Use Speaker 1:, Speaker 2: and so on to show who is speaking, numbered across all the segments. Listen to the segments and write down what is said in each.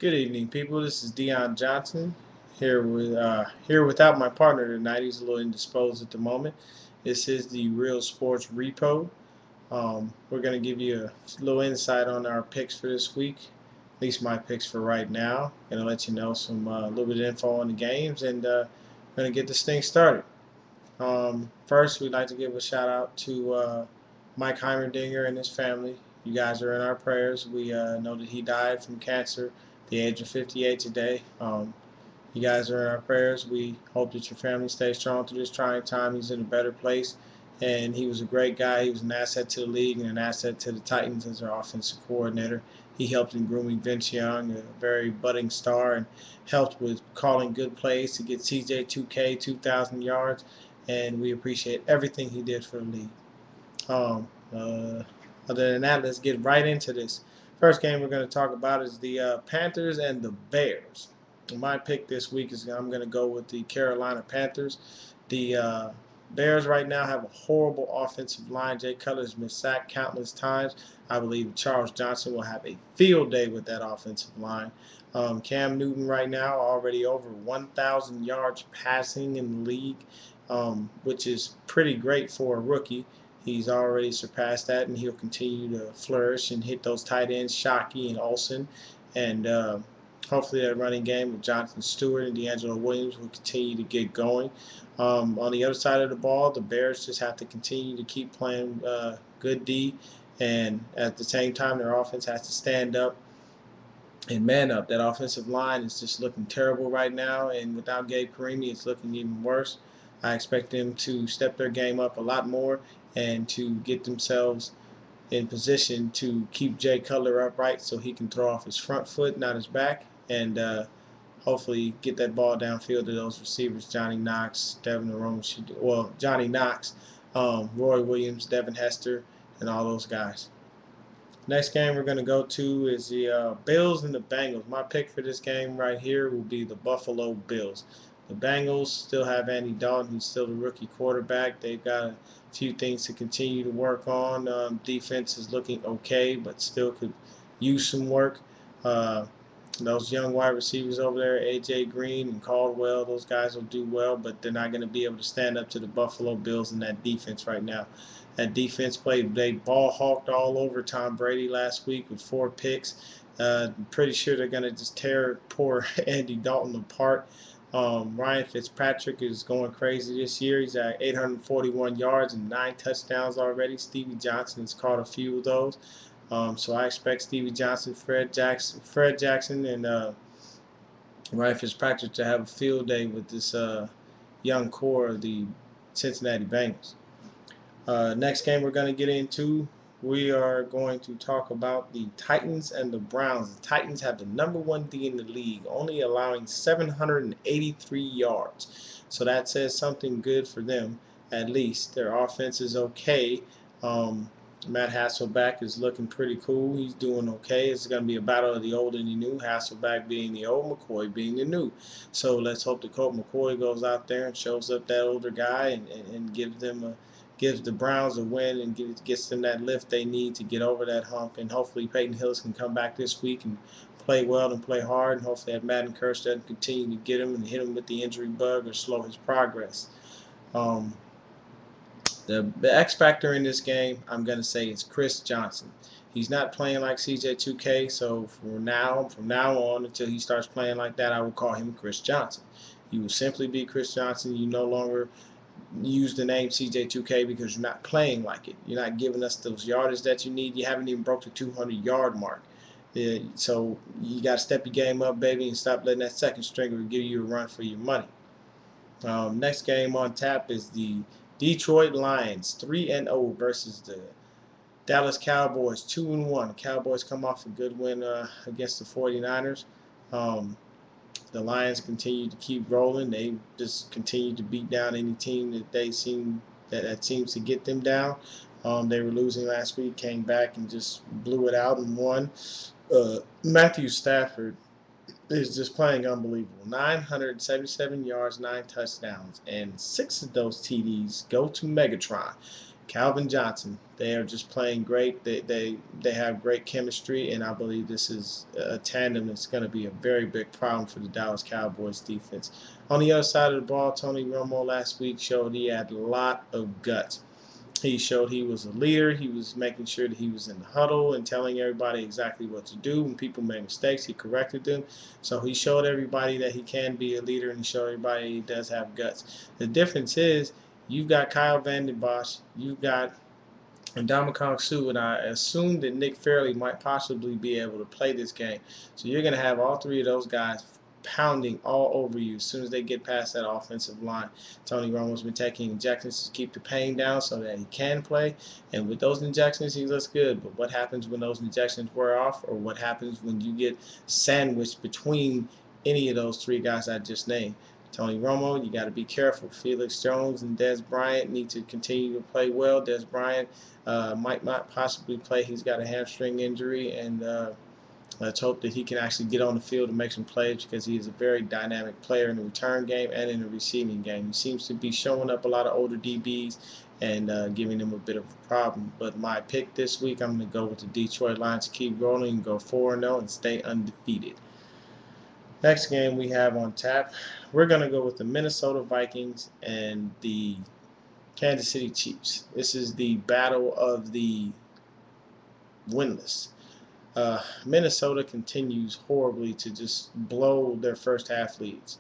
Speaker 1: Good evening, people. This is Dion Johnson here without my partner tonight. He's a little indisposed at the moment. This is the Real Sports Repo. We're going to give you a little insight on our picks for this week. At least my picks for right now. Going to let you know some little bit of info on the games, and going to get this thing started. First, we'd like to give a shout out to Mike Heimerdinger and his family. You guys are in our prayers. We know that he died from cancer at the age of 58 today. You guys are in our prayers. We hope that your family stays strong through this trying time. He's in a better place, and he was a great guy. He was an asset to the league and an asset to the Titans as our offensive coordinator. He helped in grooming Vince Young, a very budding star, and helped with calling good plays to get CJ 2K 2,000 yards, and we appreciate everything he did for the league. Um, uh, Other than that, let's get right into this. First game we're going to talk about is the Panthers and the Bears. My pick this week is I'm going to go with the Carolina Panthers. The Bears right now have a horrible offensive line. Jay Cutler's been sacked countless times. I believe Charles Johnson will have a field day with that offensive line. Cam Newton right now already over 1,000 yards passing in the league, which is pretty great for a rookie. He's already surpassed that, and he'll continue to flourish and hit those tight ends, Shockey and Olsen. And hopefully that running game with Jonathan Stewart and D'Angelo Williams will continue to get going. On the other side of the ball, the Bears just have to continue to keep playing good D, and at the same time, their offense has to stand up and man up. That offensive line is just looking terrible right now, and without Gabe Carimi, it's looking even worse. I expect them to step their game up a lot more and to get themselves in position to keep Jay Cutler upright so he can throw off his front foot, not his back, and hopefully get that ball downfield to those receivers, Johnny Knox, Devin Arome, Johnny Knox, Roy Williams, Devin Hester, and all those guys. Next game we're going to go to is the Bills and the Bengals. My pick for this game right here will be the Buffalo Bills. The Bengals still have Andy Dalton. He's still the rookie quarterback. They've got a few things to continue to work on. Defense is looking okay, but still could use some work. Uh, those young wide receivers over there, A.J. Green and Caldwell, those guys will do well, but they're not going to be able to stand up to the Buffalo Bills in that defense right now. That defense played, they ball hawked all over Tom Brady last week with 4 picks. Pretty sure they're going to just tear poor Andy Dalton apart. Ryan Fitzpatrick is going crazy this year. He's at 841 yards and 9 touchdowns already. Stevie Johnson has caught a few of those. So I expect Stevie Johnson, Fred Jackson, and Ryan Fitzpatrick to have a field day with this young core of the Cincinnati Bengals. Next game we're going to get into, we are going to talk about the Titans and the Browns. The Titans have the #1 D in the league, only allowing 783 yards. So that says something good for them, at least. Their offense is okay. Matt Hasselbeck is looking pretty cool. He's doing okay. It's going to be a battle of the old and the new. Hasselbeck being the old, McCoy being the new. So let's hope that Colt McCoy goes out there and shows up that older guy and gives the Browns a win and gets them that lift they need to get over that hump. And hopefully Peyton Hillis can come back this week and play well and play hard. And hopefully that Madden curse doesn't continue to get him and hit him with the injury bug or slow his progress. The X factor in this game, I'm going to say, is Chris Johnson. He's not playing like CJ2K, so from now on until he starts playing like that, I will call him Chris Johnson. You will simply be Chris Johnson. You no longer use the name CJ2K because you're not playing like it. You're not giving us those yardage that you need. You haven't even broke the 200-yard mark. So you got to step your game up, baby, and stop letting that second stringer give you a run for your money. Next game on tap is the Detroit Lions 3-0 versus the Dallas Cowboys 2-1. Cowboys come off a good win against the 49ers. The Lions continue to keep rolling. They just continue to beat down any team that seems to get them down. They were losing last week, came back and just blew it out and won. Matthew Stafford is just playing unbelievable. 977 yards, 9 touchdowns, and 6 of those TDs go to Megatron. Calvin Johnson. They are just playing great. They have great chemistry, and I believe this is a tandem that's going to be a very big problem for the Dallas Cowboys defense. On the other side of the ball, Tony Romo last week showed he had a lot of guts. He showed he was a leader. He was making sure that he was in the huddle and telling everybody exactly what to do. When people made mistakes, he corrected them. So he showed everybody that he can be a leader, and he showed everybody he does have guts. The difference is you've got Kyle Van Bosch, you've got and Ndamukong Suh, and I assume that Nick Fairley might possibly be able to play this game. So you're going to have all three of those guys pounding all over you as soon as they get past that offensive line. Tony Romo's been taking injections to keep the pain down so that he can play, and with those injections he looks good. But what happens when those injections wear off, or what happens when you get sandwiched between any of those three guys I just named? Tony Romo, you got to be careful. Felix Jones and Dez Bryant need to continue to play well. Dez Bryant might not possibly play. He's got a hamstring injury, and let's hope that he can actually get on the field and make some plays, because he is a very dynamic player in the return game and in the receiving game. He seems to be showing up a lot of older DBs and giving them a bit of a problem. But my pick this week, I'm going to go with the Detroit Lions to keep rolling and go 4-0 and stay undefeated. Next game we have on tap, we're going to go with the Minnesota Vikings and the Kansas City Chiefs. This is the battle of the winless. Minnesota continues horribly to just blow their first half leads,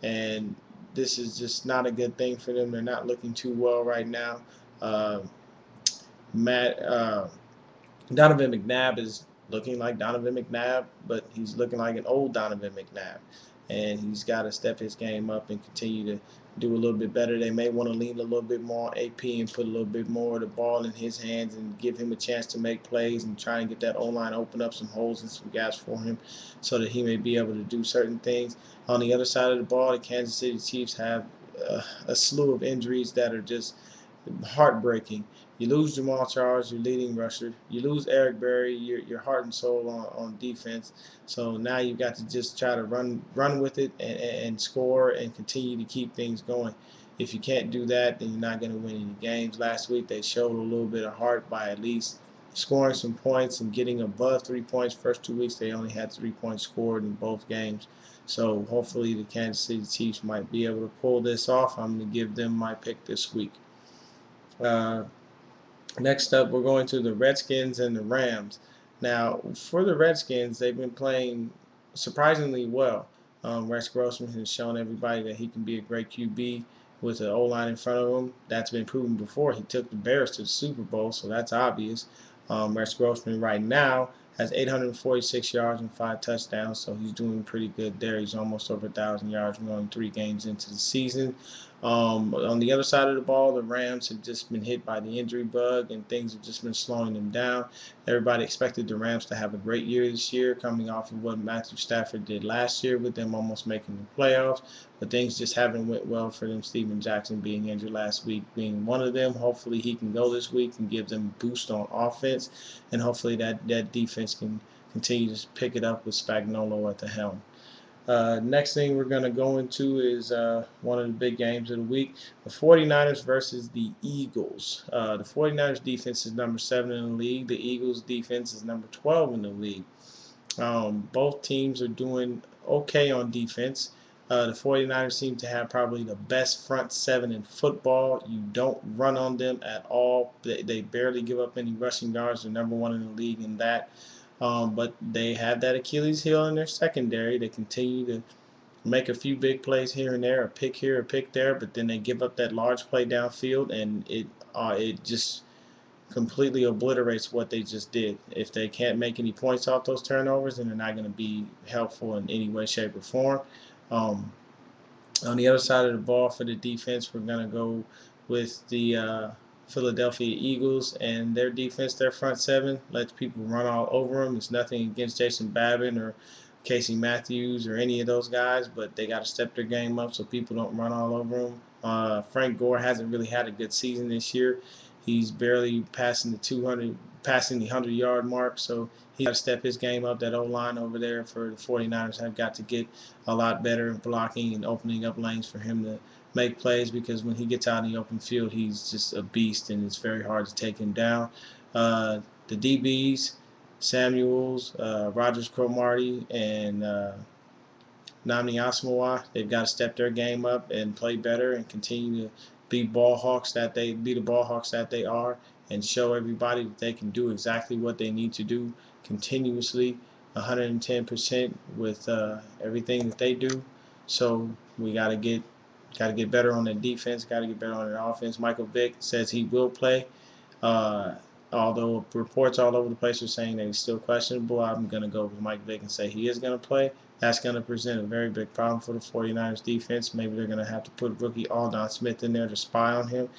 Speaker 1: and this is just not a good thing for them. They're not looking too well right now. Uh, Matt Donovan McNabb is looking like Donovan McNabb, but he's looking like an old Donovan McNabb. And he's got to step his game up and continue to do a little bit better. They may want to lean a little bit more on AP and put a little bit more of the ball in his hands and give him a chance to make plays and try and get that O-line open up some holes and some gaps for him so that he may be able to do certain things. On the other side of the ball, the Kansas City Chiefs have a slew of injuries that are just heartbreaking. You lose Jamal Charles, your leading rusher. You lose Eric Berry, your heart and soul on defense. So now you've got to just try to run with it and score and continue to keep things going. If you can't do that, then you're not going to win any games. Last week they showed a little bit of heart by at least scoring some points and getting above 3 points. First 2 weeks they only had 3 points scored in both games. So hopefully the Kansas City Chiefs might be able to pull this off. I'm going to give them my pick this week. Next up, we're going to the Redskins and the Rams. Now, for the Redskins, they've been playing surprisingly well. Rex Grossman has shown everybody that he can be a great QB with an O-line in front of him. That's been proven before. He took the Bears to the Super Bowl, so that's obvious. Rex Grossman right now has 846 yards and 5 touchdowns, so he's doing pretty good there. He's almost over 1,000 yards. We're only 3 games into the season. On the other side of the ball, the Rams have just been hit by the injury bug, and things have just been slowing them down. Everybody expected the Rams to have a great year this year, coming off of what Matthew Stafford did last year with them almost making the playoffs. But things just haven't went well for them. Steven Jackson being injured last week being one of them. Hopefully he can go this week and give them a boost on offense, and hopefully that defense can continue to pick it up with Spagnuolo at the helm. Next thing we're going to go into is one of the big games of the week, the 49ers versus the Eagles. The 49ers defense is number 7 in the league. The Eagles defense is number 12 in the league. Both teams are doing okay on defense. The 49ers seem to have probably the best front 7 in football. You don't run on them at all. They barely give up any rushing yards. They're number 1 in the league in that. But they have that Achilles heel in their secondary. They continue to make a few big plays here and there, a pick here, a pick there, but then they give up that large play downfield, and it just completely obliterates what they just did. If they can't make any points off those turnovers, then they're not going to be helpful in any way, shape, or form. On the other side of the ball for the defense, we're going to go with the Philadelphia Eagles and their defense. Their front 7 lets people run all over them. It's nothing against Jason Babin or Casey Matthews or any of those guys, but they got to step their game up so people don't run all over them. Frank Gore hasn't really had a good season this year. He's barely passing the 100-yard mark, so he's got to step his game up. That O-line over there for the 49ers have got to get a lot better in blocking and opening up lanes for him to make plays, because when he gets out in the open field, he's just a beast, and it's very hard to take him down. The DBs, Samuels, Rogers Cromartie, and Namni Asamoah, they've got to step their game up and play better and continue to be the ball hawks that they are, and show everybody that they can do exactly what they need to do continuously, 110% with everything that they do. So we got to get better on the defense, got to get better on the offense. Michael Vick says he will play. Uh, Although reports all over the place are saying that he's still questionable, I'm going to go with Mike Vick and say he is going to play. That's going to present a very big problem for the 49ers defense. Maybe they're going to have to put rookie Aldon Smith in there to spy on him.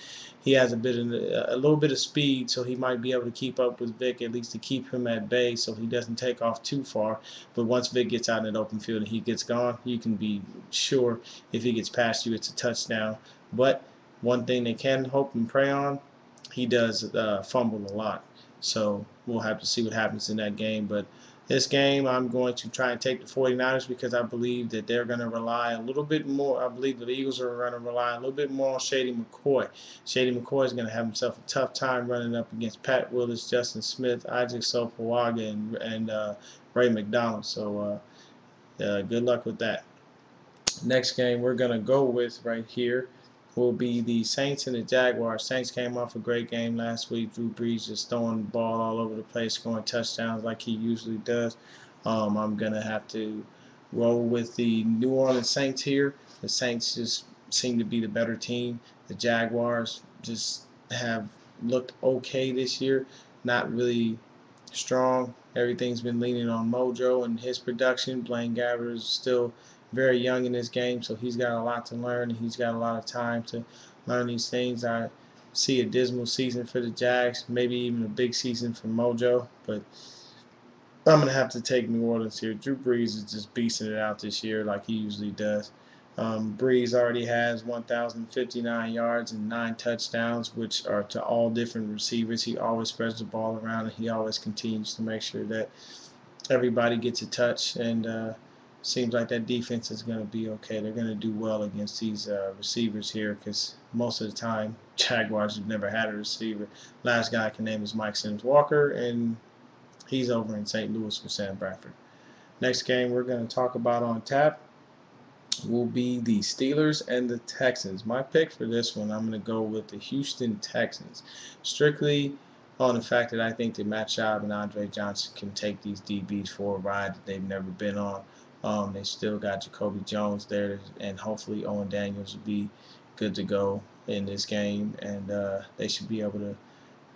Speaker 1: He has a little bit of speed, so he might be able to keep up with Vick, at least to keep him at bay so he doesn't take off too far. But once Vick gets out in the open field and he gets gone, you can be sure if he gets past you, it's a touchdown. But one thing they can hope and pray on, he does fumble a lot. So we'll have to see what happens in that game. But this game, I'm going to try and take the 49ers, because I believe that they're going to rely a little bit more. I believe that the Eagles are going to rely a little bit more on Shady McCoy. Shady McCoy is going to have himself a tough time running up against Pat Willis, Justin Smith, Isaac Sopoaga, and Ray McDonald. So good luck with that. Next game we're going to go with right here will be the Saints and the Jaguars. Saints came off a great game last week. Drew Brees just throwing the ball all over the place, scoring touchdowns like he usually does. I'm going to have to roll with the New Orleans Saints here. The Saints just seem to be the better team. The Jaguars just have looked okay this year, not really strong. Everything's been leaning on Mojo and his production. Blaine Gabbert is still very young in this game, so he's got a lot to learn, and he's got a lot of time to learn these things. I see a dismal season for the Jags, maybe even a big season for Mojo, but I'm going to have to take New Orleans here. Drew Brees is just beasting it out this year like he usually does. Brees already has 1,059 yards and 9 touchdowns, which are to all different receivers. He always spreads the ball around, and he always continues to make sure that everybody gets a touch, and seems like that defense is going to be okay. They're going to do well against these receivers here, because most of the time Jaguars have never had a receiver. Last guy I can name is Mike Sims Walker, and he's over in St. Louis with Sam Bradford. Next game we're going to talk about on tap will be the Steelers and the Texans. My pick for this one, I'm going to go with the Houston Texans, strictly on the fact that I think that Matt Schaub and Andre Johnson can take these DBs for a ride that they've never been on. They still got Jacoby Jones there, and hopefully Owen Daniels will be good to go in this game, and they should be able to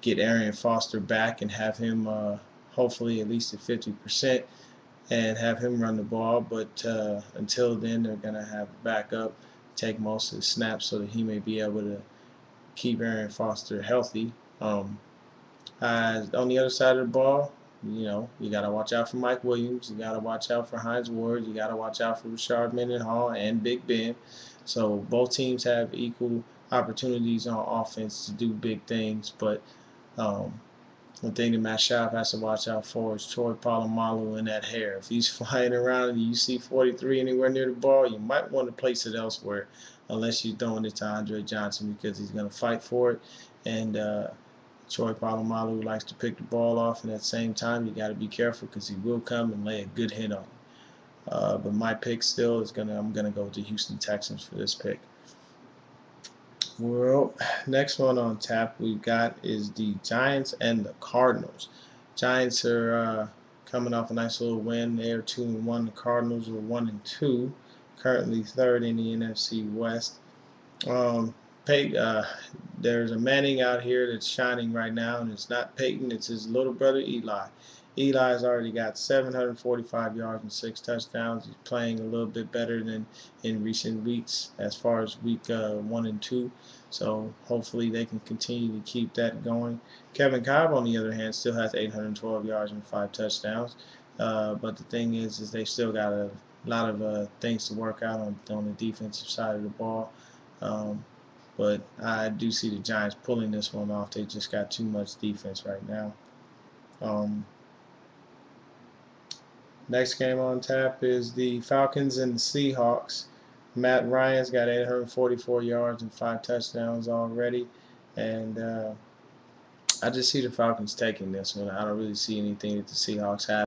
Speaker 1: get Arian Foster back and have him hopefully at least at 50%, and have him run the ball. But until then, they're going to have a backup take most of the snaps so that he may be able to keep Arian Foster healthy. On the other side of the ball, you got to watch out for Mike Williams. You got to watch out for Hines Ward. You got to watch out for Rashard Mendenhall and Big Ben. So both teams have equal opportunities on offense to do big things, but one thing that Matt Schaub has to watch out for is Troy Polamalu and that hair. If he's flying around and you see 43 anywhere near the ball, you might want to place it elsewhere, unless you're throwing it to Andre Johnson, because he's going to fight for it. And Troy Polamalu likes to pick the ball off, and at the same time, you got to be careful, because he will come and lay a good hit on you. But my pick still is I'm gonna go with the Houston Texans for this pick. Well, next one on tap we've got is the Giants and the Cardinals. Giants are coming off a nice little win. They are 2-1. The Cardinals are 1-2, currently third in the NFC West. There's a Manning out here that's shining right now, and it's not Peyton, it's his little brother Eli. Eli's already got 745 yards and 6 touchdowns. He's playing a little bit better than in recent weeks as far as week 1 and 2. So hopefully they can continue to keep that going. Kevin Cobb, on the other hand, still has 812 yards and 5 touchdowns. But the thing is they still got a lot of things to work out on the defensive side of the ball. but I do see the Giants pulling this one off. They just got too much defense right now. Next game on tap is the Falcons and the Seahawks. Matt Ryan's got 844 yards and 5 touchdowns already, and I just see the Falcons taking this one. I don't really see anything that the Seahawks have.